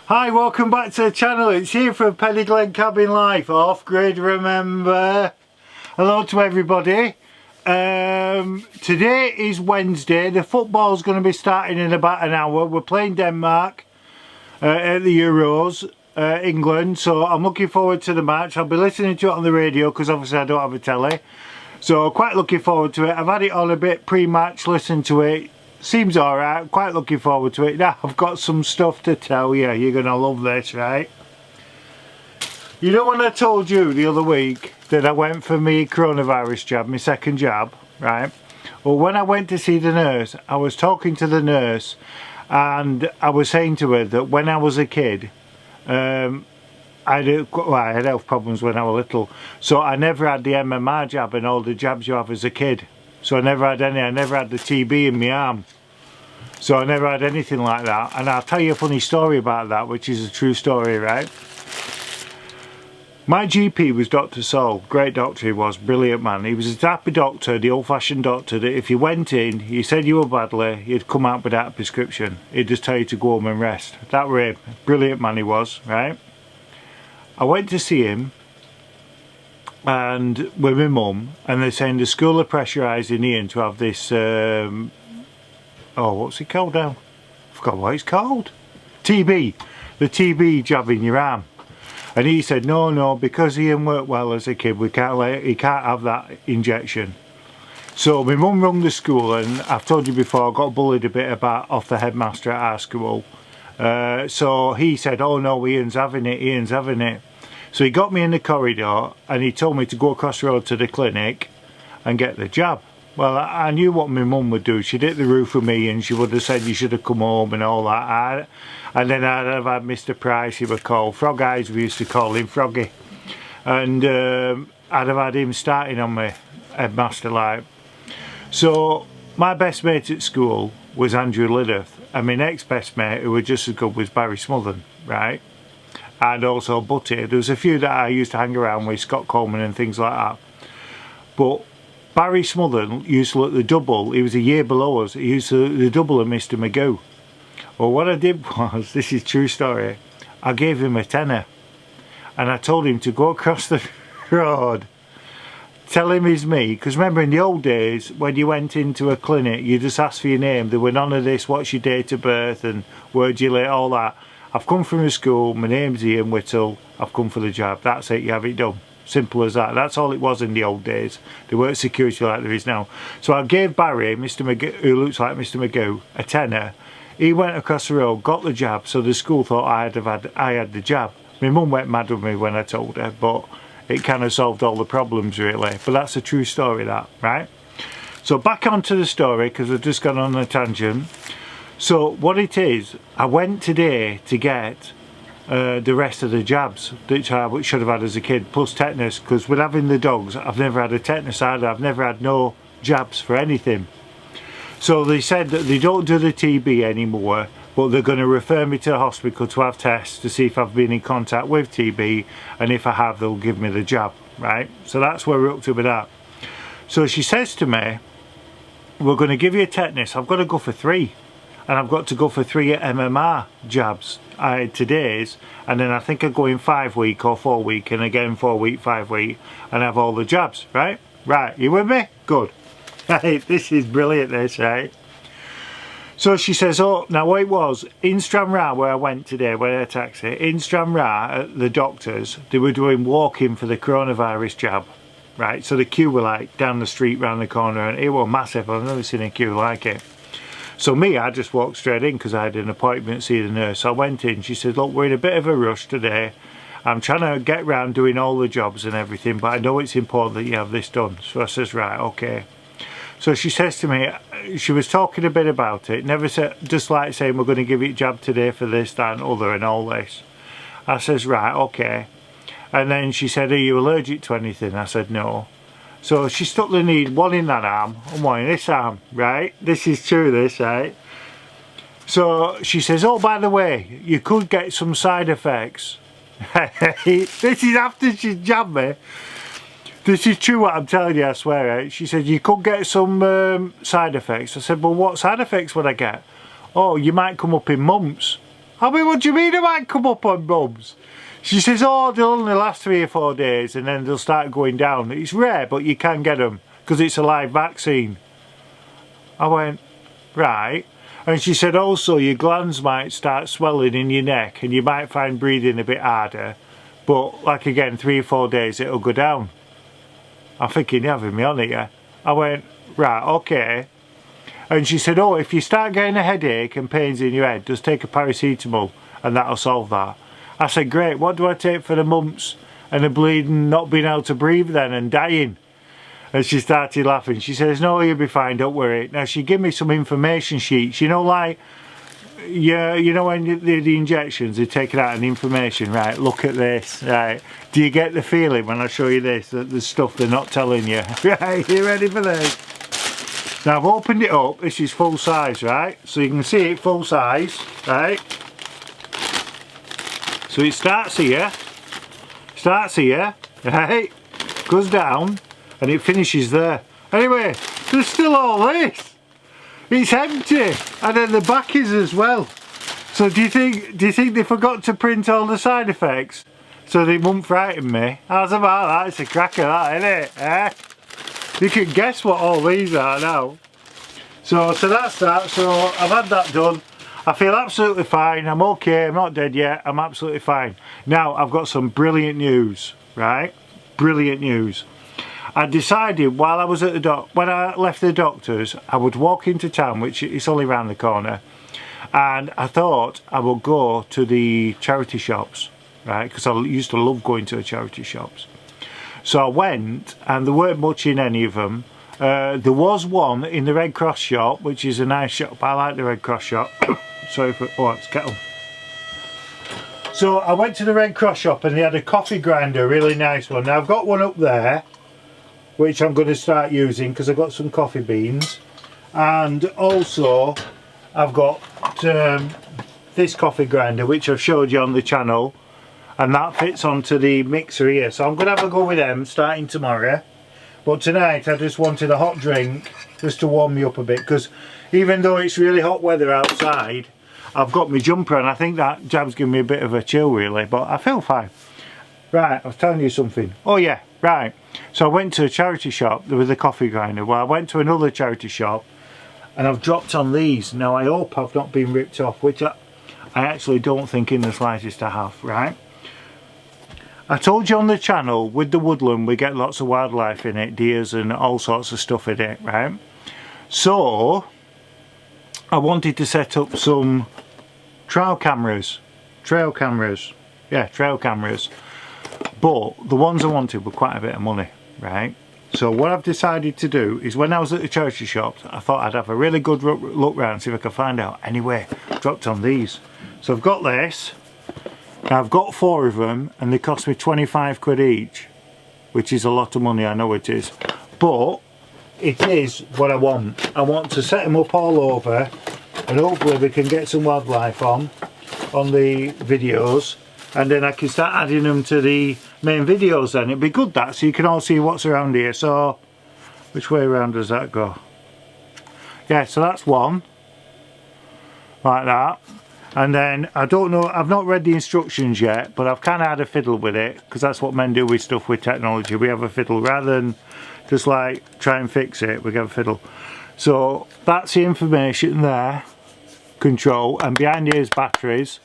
Hi, welcome back to the channel. It's here from Peniglen Cabin Life, off grid, remember. Hello to everybody. Today is Wednesday. The football's going to be starting in about an hour. We're playing Denmark at the Euros, England. So I'm looking forward to the match. I'll be listening to it on the radio because obviously I don't have a telly. So quite looking forward to it. I've had it on a bit pre-match, listened to it. Seems alright, quite looking forward to it. Now I've got some stuff to tell you. You're going to love this, right? You know when I told you the other week that I went for my coronavirus jab, my second jab, right? Well, when I went to see the nurse, I was talking to the nurse and I was saying to her that when I was a kid, I had health problems when I was little, so I never had the MMR jab and all the jabs you have as a kid. So I never had any. I never had the TB in my arm. So I never had anything like that. And I'll tell you a funny story about that, which is a true story, right? My GP was Dr. Saul. Great doctor he was, brilliant man. He was a type of doctor, the old-fashioned doctor, that if you went in, you said you were badly, he'd come out without a prescription. He'd just tell you to go home and rest. That were him. Brilliant man he was, right? I went to see him and with my mum, and they're saying the school are pressurising Ian to have this what's it called now? I forgot what it's called. TB. The TB jab in your arm. And he said no, because Ian worked well as a kid, he can't have that injection. So my mum rung the school, and I've told you before, I got bullied a bit off the headmaster at our school. So he said, oh no, Ian's having it. So he got me in the corridor and he told me to go across the road to the clinic and get the jab. Well, I knew what my mum would do. She'd hit the roof with me and she would have said you should have come home and all that. And then I'd have had Mr. Price, he was called Frog Eyes, we used to call him Froggy. And I'd have had him starting on me, headmaster like. So my best mate at school was Andrew Lidduth, and my next best mate, who was just as good, was Barry Smothen, right? And also Butty. There was a few that I used to hang around with, Scott Coleman and things like that. But Barry Smothen used to look the double. He was a year below us. He used to look the double of Mr. Magoo. Well, what I did was, this is true story, I gave him a tenner. And I told him to go across the road, tell him he's me. Because remember in the old days, when you went into a clinic, you just asked for your name. There were none of this, what's your date of birth and where'd you live, all that. I've come from the school, my name's Ian Whittle, I've come for the jab. That's it, you have it done. Simple as that. That's all it was in the old days. There weren't security like there is now. So I gave Barry, Mr. Magoo, who looks like Mr. Magoo, a tenner. He went across the road, got the jab, so the school thought I had the jab. My mum went mad with me when I told her, but it kind of solved all the problems really. But that's a true story, that, right? So back onto the story, because I've just gone on a tangent. So what it is, I went today to get the rest of the jabs which I should have had as a kid, plus tetanus, because with having the dogs I've never had a tetanus either. I've never had no jabs for anything. So they said that they don't do the TB anymore, but they're going to refer me to the hospital to have tests to see if I've been in contact with TB, and if I have they'll give me the jab, right? So that's where we're up to with that. So she says to me, we're going to give you a tetanus. I've got to go for 3. And I've got to go for 3 MMR jabs. I had today's, and then I think I go in 5 week or 4 week, and again 4 week, 5 week, and have all the jabs, right? Right, you with me? Good. Right, this is brilliant, this, right? So she says, oh, now what it was, in Stranraer where I went today, where I taxi, in Stranraer at the doctors, they were doing walk-in for the coronavirus jab, right? So the queue were like down the street, round the corner, and it was massive. I've never seen a queue like it. So me, I just walked straight in because I had an appointment to see the nurse. So I went in, she said, look, we're in a bit of a rush today. I'm trying to get round doing all the jobs and everything, but I know it's important that you have this done. So I says, right, okay. So she says to me, she was talking a bit about it, never said, just like saying we're going to give you a jab today for this, that and other and all this. I says, right, okay. And then she said, are you allergic to anything? I said, no. So she stuck the needle, one in that arm and one in this arm, right? This is true, this, right? So she says, oh, by the way, you could get some side effects. This is after she jabbed me. This is true what I'm telling you, I swear, right? She said, you could get some side effects. I said, well, what side effects would I get? Oh, you might come up in mumps. I mean, what do you mean I might come up on mums? She says, oh, they'll only last 3 or 4 days and then they'll start going down. It's rare, but you can get them because it's a live vaccine. I went, right. And she said also your glands might start swelling in your neck and you might find breathing a bit harder. But like again, 3 or 4 days it'll go down. I'm thinking, you're having me on it, yeah? I went, right, okay. And she said, oh, if you start getting a headache and pains in your head, just take a paracetamol and that'll solve that. I said, great, what do I take for the mumps and the bleeding, not being able to breathe then and dying? And she started laughing. She says, no, you'll be fine, don't worry. Now, she gave me some information sheets, you know, like, yeah, you know when the injections, they take it out and information, right, look at this, right. Do you get the feeling when I show you this, that there's stuff they're not telling you? Right, you ready for this? Now, I've opened it up, this is full size, right? So you can see it full size, right? So it starts here, right, goes down and it finishes there. Anyway, there's still all this. It's empty and then the back is as well. So do you think they forgot to print all the side effects so they won't frighten me? How's about that? It's a cracker that, isn't it? Eh? You can guess what all these are now. So that's that. So I've had that done. I feel absolutely fine, I'm okay, I'm not dead yet, I'm absolutely fine. Now I've got some brilliant news, right? Brilliant news. I decided while I was at the when I left the doctor's, I would walk into town, which is only around the corner, and I thought I would go to the charity shops, right? Because I used to love going to the charity shops. So I went, and there weren't much in any of them. There was one in the Red Cross shop, which is a nice shop. I like the Red Cross shop. Sorry for, oh, it's kettle. So I went to the Red Cross shop and they had a coffee grinder, a really nice one. Now I've got one up there, which I'm going to start using because I've got some coffee beans. And also I've got this coffee grinder, which I've showed you on the channel. And that fits onto the mixer here. So I'm going to have a go with them starting tomorrow. But tonight I just wanted a hot drink just to warm me up a bit. Because even though it's really hot weather outside, I've got my jumper and I think that jab's giving me a bit of a chill really, but I feel fine. Right, I was telling you something. Oh yeah, right. So I went to a charity shop with a coffee grinder. Well, I went to another charity shop and I've dropped on these. Now I hope I've not been ripped off, which I actually don't think in the slightest I have, right? I told you on the channel, with the woodland we get lots of wildlife in it, deers and all sorts of stuff in it, right? So I wanted to set up some trail cameras, but the ones I wanted were quite a bit of money, right? So what I've decided to do is, when I was at the charity shop, I thought I'd have a really good look round, see if I could find out. Anyway, dropped on these. So I've got this, I've got 4 of them and they cost me 25 quid each, which is a lot of money, I know it is, but it is what I want. I want to set them up all over and hopefully we can get some wildlife on the videos, and then I can start adding them to the main videos then. It'd be good that, so you can all see what's around here. So which way around does that go? Yeah, so that's one like that. And then I don't know, I've not read the instructions yet, but I've kind of had a fiddle with it because that's what men do with stuff with technology. We have a fiddle rather than just like try and fix it, we have a fiddle. So that's the information there, control, and behind here is batteries.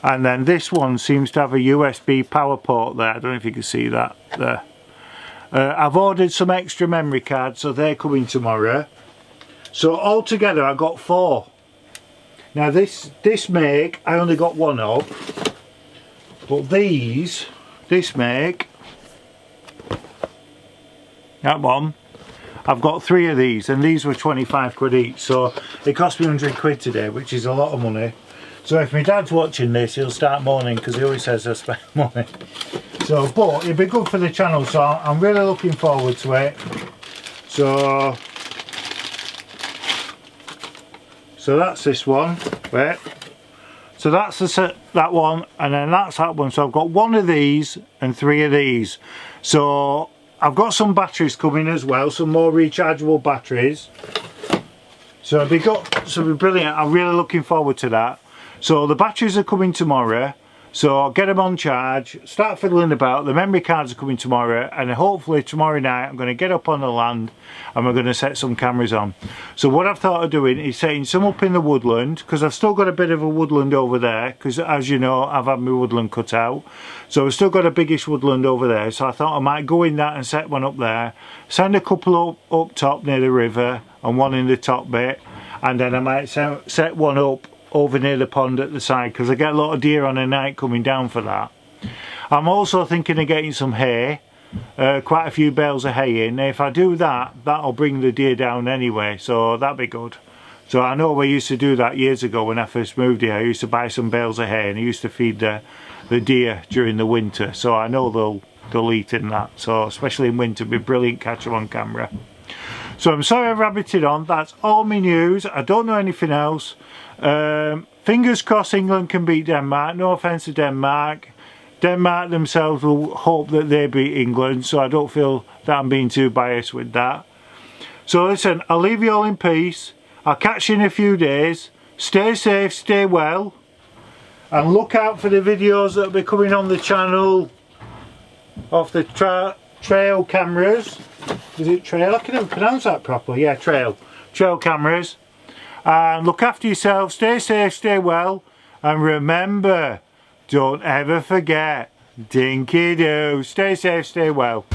And then this one seems to have a USB power port there. I don't know if you can see that there. I've ordered some extra memory cards, so they're coming tomorrow. So altogether I got 4. Now this make I only got 1 of, but this make, that one, I've got 3 of these, and these were 25 quid each, so it cost me 100 quid today, which is a lot of money. So if my dad's watching this, he'll start moaning because he always says I spend money. So, but it'd be good for the channel, so I'm really looking forward to it. So that's this one. Wait. So that's that one, and then that's that one. So I've got 1 of these and 3 of these. So I've got some batteries coming as well, some more rechargeable batteries. So it'll be good, so it'll be brilliant. I'm really looking forward to that. So the batteries are coming tomorrow, so I'll get them on charge, start fiddling about. The memory cards are coming tomorrow, and hopefully tomorrow night I'm going to get up on the land and we're going to set some cameras on. So what I've thought of doing is setting some up in the woodland, because I've still got a bit of a woodland over there, because as you know I've had my woodland cut out, so I've still got a biggish woodland over there. So I thought I might go in that and set one up there, send a couple up top near the river and one in the top bit, and then I might set one up over near the pond at the side, because I get a lot of deer on a night coming down for that. I'm also thinking of getting some hay, quite a few bales of hay in. If I do that, that'll bring the deer down anyway, so that'd be good. So I know we used to do that years ago when I first moved here. I used to buy some bales of hay and I used to feed the deer during the winter, so I know they'll eat in that. So especially in winter, it'd be brilliant catch them on camera. So I'm sorry I rabbited on. That's all my news. I don't know anything else. Fingers crossed England can beat Denmark. No offence to Denmark. Denmark themselves will hope that they beat England, so I don't feel that I'm being too biased with that. So listen, I'll leave you all in peace. I'll catch you in a few days. Stay safe, stay well, and look out for the videos that will be coming on the channel of the trail cameras. Is it trail? I can never pronounce that properly. Yeah, trail cameras. And look after yourself, stay safe, stay well, and remember, don't ever forget, Dinky do. Stay safe, stay well.